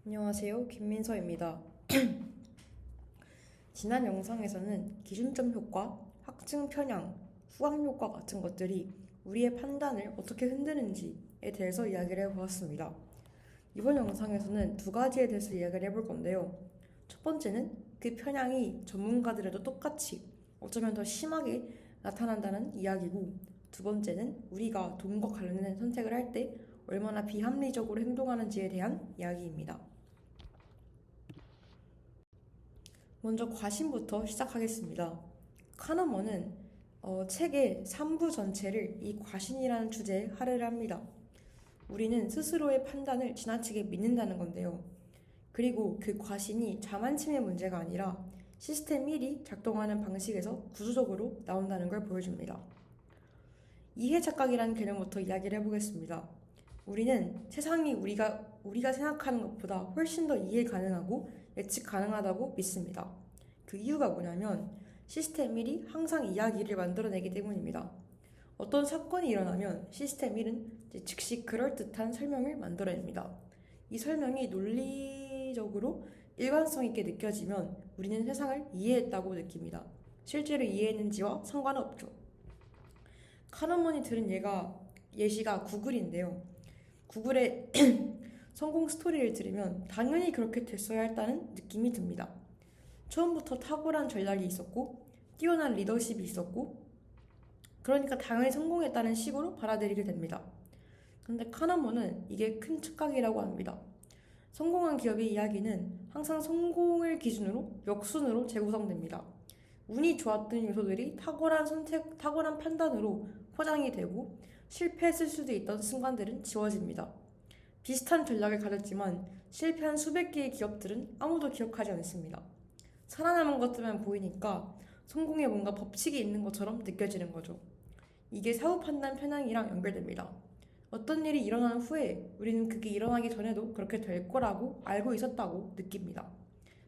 안녕하세요. 김민서입니다. 지난 영상에서는 기준점 효과, 확증 편향, 후광 효과 같은 것들이 우리의 판단을 어떻게 흔드는지에 대해서 이야기를 해보았습니다. 이번 영상에서는 두 가지에 대해서 이야기를 해볼 건데요. 첫 번째는 그 편향이 전문가들에도 똑같이 어쩌면 더 심하게 나타난다는 이야기고, 두 번째는 우리가 돈과 관련된 선택을 할 때 얼마나 비합리적으로 행동하는지에 대한 이야기입니다. 먼저 과신부터 시작하겠습니다. 카너먼은 책의 3부 전체를 이 과신이라는 주제에 할애를 합니다. 우리는 스스로의 판단을 지나치게 믿는다는 건데요. 그리고 그 과신이 자만침의 문제가 아니라 시스템 1이 작동하는 방식에서 구조적으로 나온다는 걸 보여줍니다. 이해 착각이라는 개념부터 이야기를 해보겠습니다. 우리는 세상이 우리가 생각하는 것보다 훨씬 더 이해 가능하고 예측 가능하다고 믿습니다. 그 이유가 뭐냐면 시스템 1이 항상 이야기를 만들어내기 때문입니다. 어떤 사건이 일어나면 시스템 1은 즉시 그럴듯한 설명을 만들어냅니다. 이 설명이 논리적으로 일관성 있게 느껴지면 우리는 세상을 이해했다고 느낍니다. 실제로 이해했는지와 상관은 없죠. 카너먼이 들은 예시가 구글인데요. 구글의 성공 스토리를 들으면 당연히 그렇게 됐어야 했다는 느낌이 듭니다. 처음부터 탁월한 전략이 있었고 뛰어난 리더십이 있었고, 그러니까 당연히 성공했다는 식으로 받아들이게 됩니다. 그런데 카너먼은 이게 큰 착각이라고 합니다. 성공한 기업의 이야기는 항상 성공을 기준으로 역순으로 재구성됩니다. 운이 좋았던 요소들이 탁월한 판단으로 포장이 되고 실패했을 수도 있던 순간들은 지워집니다. 비슷한 전략을 가졌지만 실패한 수백 개의 기업들은 아무도 기억하지 않습니다. 살아남은 것들만 보이니까 성공에 뭔가 법칙이 있는 것처럼 느껴지는 거죠. 이게 사후 판단 편향이랑 연결됩니다. 어떤 일이 일어난 후에 우리는 그게 일어나기 전에도 그렇게 될 거라고 알고 있었다고 느낍니다.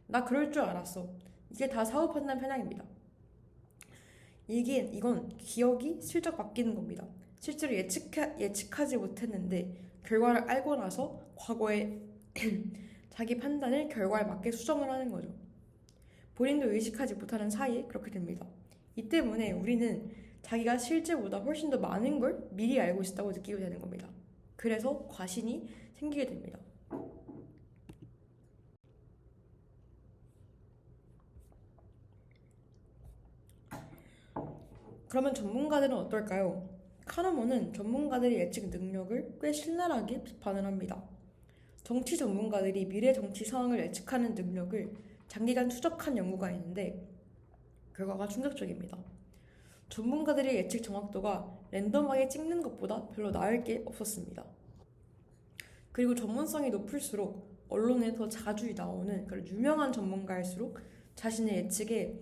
나 그럴 줄 알았어. 이게 다 사후 판단 편향입니다. 이건 기억이 슬쩍 바뀌는 겁니다. 실제로 예측하지 못했는데 결과를 알고 나서 과거에 자기 판단을 결과에 맞게 수정을 하는 거죠. 본인도 의식하지 못하는 사이에 그렇게 됩니다. 이 때문에 우리는 자기가 실제보다 훨씬 더 많은 걸 미리 알고 있었다고 느끼게 되는 겁니다. 그래서 과신이 생기게 됩니다. 그러면 전문가들은 어떨까요? 카너먼은 전문가들의 예측 능력을 꽤 신랄하게 비판을 합니다. 정치 전문가들이 미래 정치 상황을 예측하는 능력을 장기간 추적한 연구가 있는데 결과가 충격적입니다. 전문가들의 예측 정확도가 랜덤하게 찍는 것보다 별로 나을 게 없었습니다. 그리고 전문성이 높을수록 언론에 더 자주 나오는 그런 유명한 전문가일수록 자신의 예측에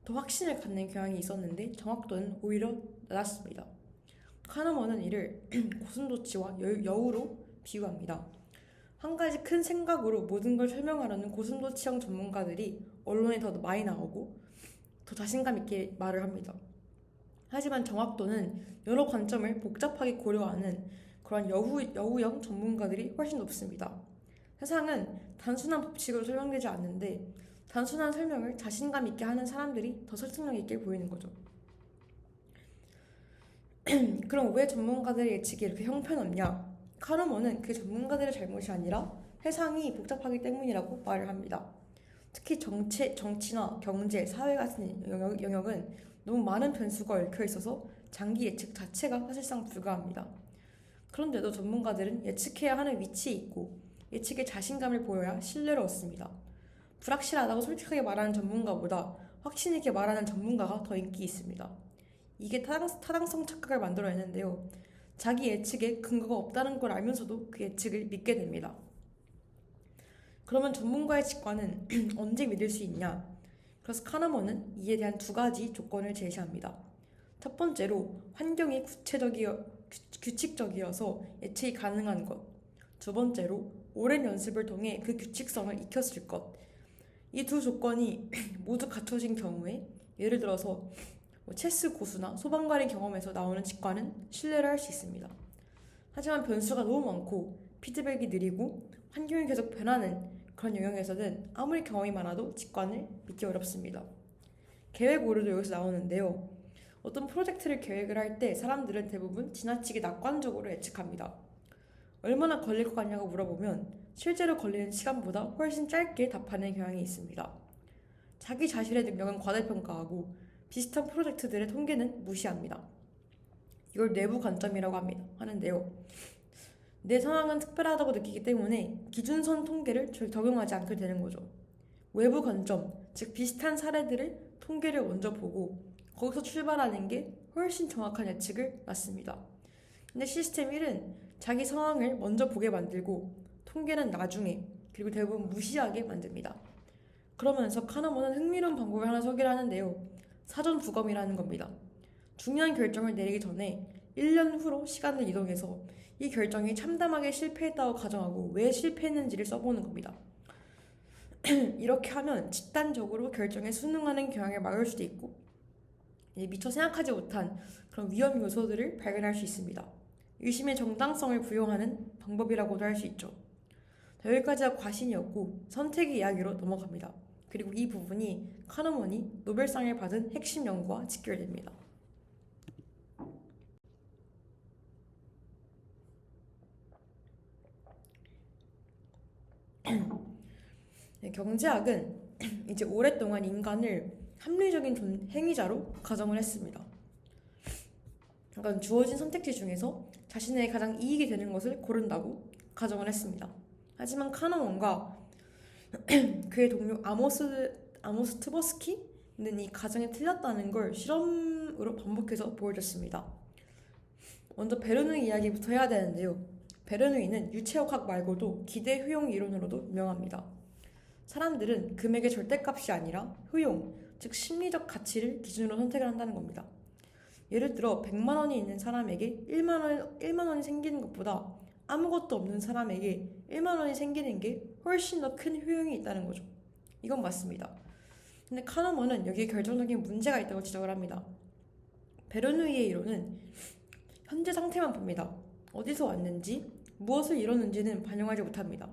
더 확신을 갖는 경향이 있었는데 정확도는 오히려 낮았습니다. 카너먼은 이를 고슴도치와 여우로 비유합니다. 한 가지 큰 생각으로 모든 걸 설명하려는 고슴도치형 전문가들이 언론에 더 많이 나오고 더 자신감 있게 말을 합니다. 하지만 정확도는 여러 관점을 복잡하게 고려하는 그런 여우형 전문가들이 훨씬 높습니다. 세상은 단순한 법칙으로 설명되지 않는데 단순한 설명을 자신감 있게 하는 사람들이 더 설득력 있게 보이는 거죠. 그럼 왜 전문가들의 예측이 이렇게 형편없냐? 카르먼은 그 전문가들의 잘못이 아니라 세상이 복잡하기 때문이라고 말을 합니다. 특히 정치나 경제, 사회 같은 영역은 너무 많은 변수가 얽혀 있어서 장기 예측 자체가 사실상 불가합니다. 그런데도 전문가들은 예측해야 하는 위치에 있고 예측에 자신감을 보여야 신뢰를 얻습니다. 불확실하다고 솔직하게 말하는 전문가보다 확신 있게 말하는 전문가가 더 인기 있습니다. 이게 타당성 착각을 만들어내는데요. 자기 예측에 근거가 없다는 걸 알면서도 그 예측을 믿게 됩니다. 그러면 전문가의 직관은 언제 믿을 수 있냐? 그래서 카너먼은 이에 대한 두 가지 조건을 제시합니다. 첫 번째로 환경이 규칙적이어서 예측이 가능한 것. 두 번째로 오랜 연습을 통해 그 규칙성을 익혔을 것. 이 두 조건이 모두 갖춰진 경우에 예를 들어서 체스 고수나 소방관의 경험에서 나오는 직관은 신뢰를 할 수 있습니다. 하지만 변수가 너무 많고 피드백이 느리고 환경이 계속 변하는 그런 영역에서는 아무리 경험이 많아도 직관을 믿기 어렵습니다. 계획 오류도 여기서 나오는데요. 어떤 프로젝트를 계획을 할 때 사람들은 대부분 지나치게 낙관적으로 예측합니다. 얼마나 걸릴 것 같냐고 물어보면 실제로 걸리는 시간보다 훨씬 짧게 답하는 경향이 있습니다. 자기 자신의 능력은 과대평가하고 비슷한 프로젝트들의 통계는 무시합니다. 이걸 내부 관점이라고 하는데요. 내 상황은 특별하다고 느끼기 때문에 기준선 통계를 적용하지 않게 되는 거죠. 외부 관점, 즉 비슷한 사례들을 통계를 먼저 보고 거기서 출발하는 게 훨씬 정확한 예측을 낳습니다. 근데 시스템 1은 자기 상황을 먼저 보게 만들고 통계는 나중에 그리고 대부분 무시하게 만듭니다. 그러면서 카너먼은 흥미로운 방법을 하나 소개를 하는데요. 사전 부검이라는 겁니다. 중요한 결정을 내리기 전에 1년 후로 시간을 이동해서 이 결정이 참담하게 실패했다고 가정하고 왜 실패했는지를 써보는 겁니다. 이렇게 하면 집단적으로 결정에 순응하는 경향을 막을 수도 있고 미처 생각하지 못한 그런 위험 요소들을 발견할 수 있습니다. 의심의 정당성을 부여하는 방법이라고도 할 수 있죠. 여기까지가 과신이었고 선택의 이야기로 넘어갑니다. 그리고 이 부분이 카너먼이 노벨상을 받은 핵심 연구와 직결됩니다. 경제학은 이제 오랫동안 인간을 합리적인 행위자로 가정을 했습니다. 그러니까 주어진 선택지 중에서 자신에게 가장 이익이 되는 것을 고른다고 가정을 했습니다. 하지만 카너먼과 그의 동료 아모스 트버스키는 이 가정이 틀렸다는 걸 실험으로 반복해서 보여줬습니다. 먼저 베르누이 이야기부터 해야 되는데요. 베르누이는 유체역학 말고도 기대 효용 이론으로도 유명합니다. 사람들은 금액의 절대값이 아니라 효용, 즉 심리적 가치를 기준으로 선택을 한다는 겁니다. 예를 들어 100만 원이 있는 사람에게 1만 원이 생기는 것보다 아무것도 없는 사람에게 1만 원이 생기는 게 훨씬 더 큰 효용이 있다는 거죠. 이건 맞습니다. 근데 카너먼은 여기에 결정적인 문제가 있다고 지적을 합니다. 베르누이의 이론은 현재 상태만 봅니다. 어디서 왔는지, 무엇을 이뤘는지는 반영하지 못합니다.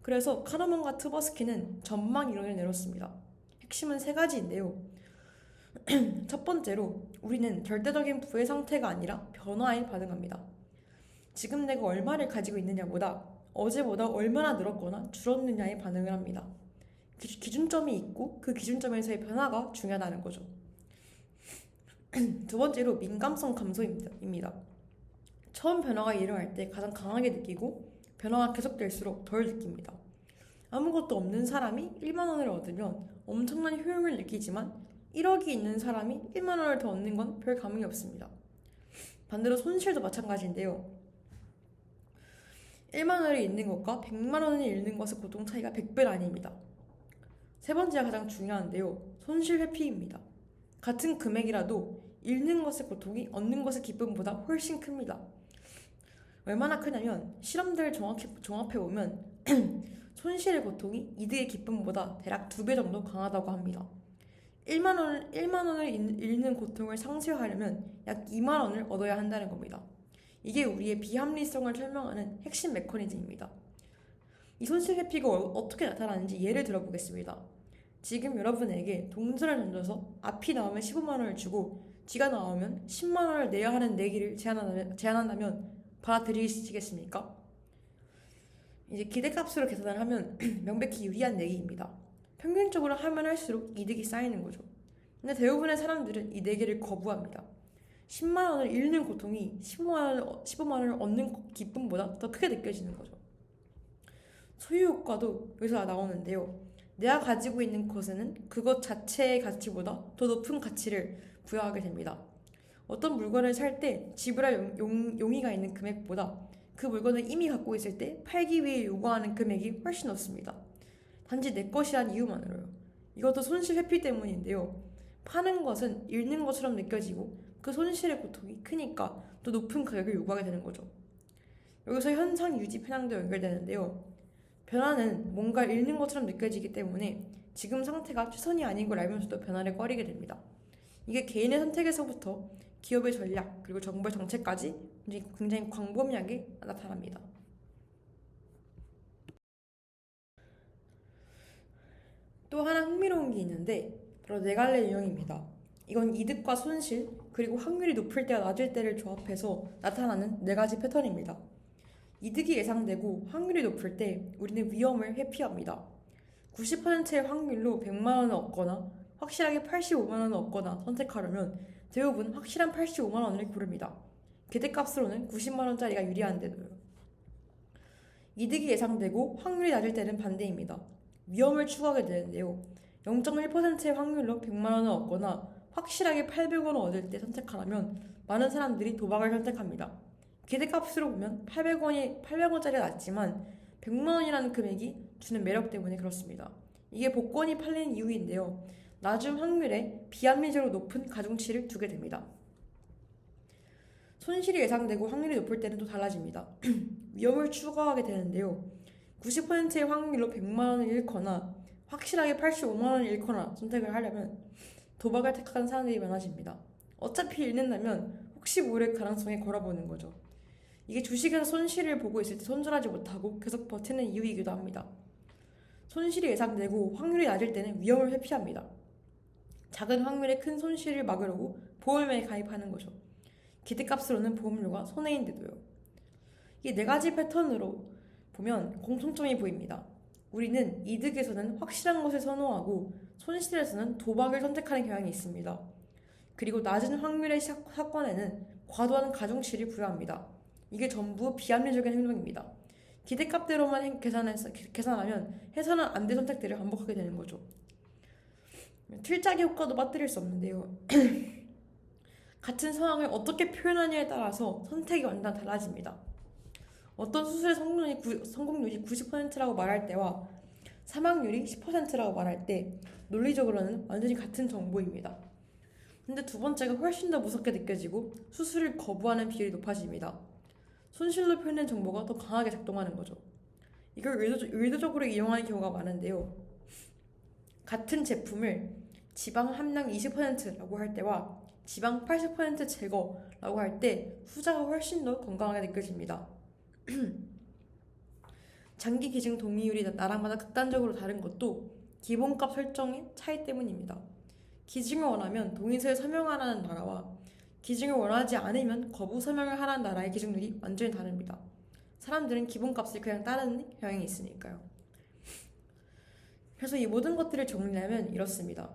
그래서 카너먼과 트버스키는 전망 이론을 내놓습니다. 핵심은 세 가지인데요. 첫 번째로 우리는 절대적인 부의 상태가 아니라 변화에 반응합니다. 지금 내가 얼마를 가지고 있느냐보다 어제보다 얼마나 늘었거나 줄었느냐에 반응을 합니다. 기준점이 있고 그 기준점에서의 변화가 중요하다는 거죠. 두 번째로 민감성 감소입니다. 처음 변화가 일어날 때 가장 강하게 느끼고 변화가 계속될수록 덜 느낍니다. 아무것도 없는 사람이 1만 원을 얻으면 엄청난 효용을 느끼지만 1억이 있는 사람이 1만 원을 더 얻는 건 별 감흥이 없습니다. 반대로 손실도 마찬가지인데요. 1만 원을 잃는 것과 100만 원을 잃는 것의 고통 차이가 100배는 아닙니다. 세 번째가 가장 중요한데요. 손실 회피입니다. 같은 금액이라도 잃는 것의 고통이 얻는 것의 기쁨보다 훨씬 큽니다. 얼마나 크냐면 실험들을 종합해보면 손실의 고통이 이득의 기쁨보다 대략 2배 정도 강하다고 합니다. 1만 원을 잃는 고통을 상쇄하려면 약 2만 원을 얻어야 한다는 겁니다. 이게 우리의 비합리성을 설명하는 핵심 메커니즘입니다. 이 손실 회피가 어떻게 나타나는지 예를 들어보겠습니다. 지금 여러분에게 동전을 던져서 앞이 나오면 15만 원을 주고 뒤가 나오면 10만 원을 내야 하는 내기를 제안한다면 받아들이시겠습니까? 이제 기대값으로 계산을 하면 명백히 유리한 내기입니다. 평균적으로 하면 할수록 이득이 쌓이는 거죠. 근데 대부분의 사람들은 이 내기를 거부합니다. 10만 원을 잃는 고통이 15만 원을 얻는 기쁨보다 더 크게 느껴지는 거죠. 소유 효과도 여기서 나오는데요. 내가 가지고 있는 것에는 그것 자체의 가치보다 더 높은 가치를 부여하게 됩니다. 어떤 물건을 살 때 지불할 용의가 있는 금액보다 그 물건을 이미 갖고 있을 때 팔기 위해 요구하는 금액이 훨씬 높습니다. 단지 내 것이란 이유만으로요. 이것도 손실 회피 때문인데요. 파는 것은 잃는 것처럼 느껴지고 그 손실의 고통이 크니까 더 높은 가격을 요구하게 되는 거죠. 여기서 현상 유지 편향도 연결되는데요. 변화는 뭔가 잃는 것처럼 느껴지기 때문에 지금 상태가 최선이 아닌 걸 알면서도 변화를 꺼리게 됩니다. 이게 개인의 선택에서부터 기업의 전략 그리고 정부의 정책까지 굉장히 광범위하게 나타납니다. 또 하나 흥미로운 게 있는데 바로 네 갈래 유형입니다. 이건 이득과 손실 그리고 확률이 높을 때와 낮을 때를 조합해서 나타나는 네 가지 패턴입니다. 이득이 예상되고 확률이 높을 때 우리는 위험을 회피합니다. 90%의 확률로 100만 원을 얻거나 확실하게 85만 원을 얻거나 선택하려면 대부분 확실한 85만 원을 고릅니다. 기대값으로는 90만 원짜리가 유리한데도요. 이득이 예상되고 확률이 낮을 때는 반대입니다. 위험을 추구하게 되는데요. 0.1%의 확률로 100만 원을 얻거나 확실하게 800원을 얻을 때 선택하라면 많은 사람들이 도박을 선택합니다. 기대값으로 보면 800원짜리가 낮지만 100만 원이라는 금액이 주는 매력 때문에 그렇습니다. 이게 복권이 팔리는 이유인데요. 낮은 확률에 비합리적으로 높은 가중치를 두게 됩니다. 손실이 예상되고 확률이 높을 때는 또 달라집니다. 위험을 추구하게 되는데요. 90%의 확률로 100만 원을 잃거나 확실하게 85만 원을 잃거나 선택을 하려면 도박을 택하는 사람들이 많아집니다. 어차피 잃는다면 혹시 모를 가능성에 걸어보는 거죠. 이게 주식에서 손실을 보고 있을 때 손절하지 못하고 계속 버티는 이유이기도 합니다. 손실이 예상되고 확률이 낮을 때는 위험을 회피합니다. 작은 확률의 큰 손실을 막으려고 보험에 가입하는 거죠. 기대값으로는 보험료가 손해인데도요. 이 네 가지 패턴으로 보면 공통점이 보입니다. 우리는 이득에서는 확실한 것을 선호하고 손실에서는 도박을 선택하는 경향이 있습니다. 그리고 낮은 확률의 사건에는 과도한 가중치를 부여합니다. 이게 전부 비합리적인 행동입니다. 기대값대로만 계산하면 해서는 안 될 선택들을 반복하게 되는 거죠. 틀짜기 효과도 빠뜨릴 수 없는데요. 같은 상황을 어떻게 표현하냐에 따라서 선택이 완전 달라집니다. 어떤 수술의 성공률이 90%라고 말할 때와 사망률이 10%라고 말할 때 논리적으로는 완전히 같은 정보입니다. 근데 두 번째가 훨씬 더 무섭게 느껴지고 수술을 거부하는 비율이 높아집니다. 손실로 표현된 정보가 더 강하게 작동하는 거죠. 이걸 의도적으로 이용하는 경우가 많은데요. 같은 제품을 지방 함량 20%라고 할 때와 지방 80% 제거라고 할 때 후자가 훨씬 더 건강하게 느껴집니다. 장기 기증 동의율이 나라마다 극단적으로 다른 것도 기본값 설정의 차이 때문입니다. 기증을 원하면 동의서에 서명하라는 나라와 기증을 원하지 않으면 거부 서명을 하라는 나라의 기증률이 완전히 다릅니다. 사람들은 기본값을 그냥 따르는 경향이 있으니까요. 그래서 이 모든 것들을 정리하면 이렇습니다.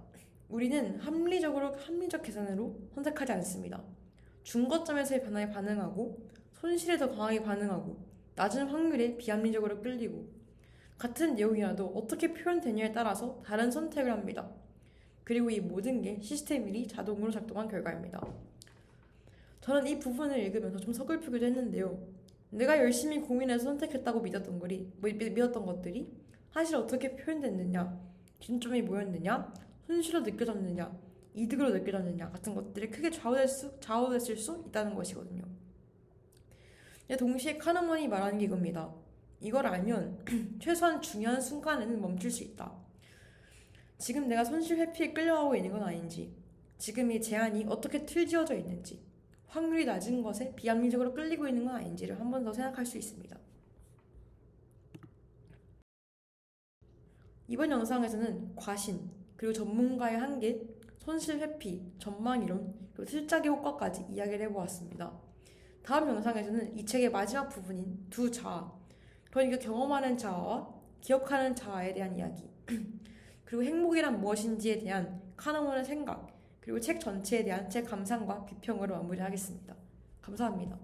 우리는 합리적 계산으로 선택하지 않습니다. 중거점에서의 변화에 반응하고 손실에 더 강하게 반응하고 낮은 확률에 비합리적으로 끌리고 같은 내용이라도 어떻게 표현되냐에 따라서 다른 선택을 합니다. 그리고 이 모든 게 시스템이 자동으로 작동한 결과입니다. 저는 이 부분을 읽으면서 좀 서글프기도 했는데요. 내가 열심히 고민해서 선택했다고 믿었던 것들이 사실 어떻게 표현됐느냐, 빈점이 뭐였느냐, 손실로 느껴졌느냐, 이득으로 느껴졌느냐 같은 것들이 크게 좌우됐을 수 있다는 것이거든요. 동시에 카너먼이 말하는 게 이겁니다. 이걸 알면 최소한 중요한 순간에는 멈출 수 있다. 지금 내가 손실 회피에 끌려가고 있는 건 아닌지, 지금 이 제안이 어떻게 틀지어져 있는지, 확률이 낮은 것에 비합리적으로 끌리고 있는 건 아닌지를 한 번 더 생각할 수 있습니다. 이번 영상에서는 과신, 그리고 전문가의 한계, 손실 회피, 전망 이론, 그리고 실작의 효과까지 이야기를 해보았습니다. 다음 영상에서는 이 책의 마지막 부분인 두 자아, 그러니까 경험하는 자아와 기억하는 자아에 대한 이야기, 그리고 행복이란 무엇인지에 대한 카너먼의 생각, 그리고 책 전체에 대한 제 감상과 비평으로 마무리하겠습니다. 감사합니다.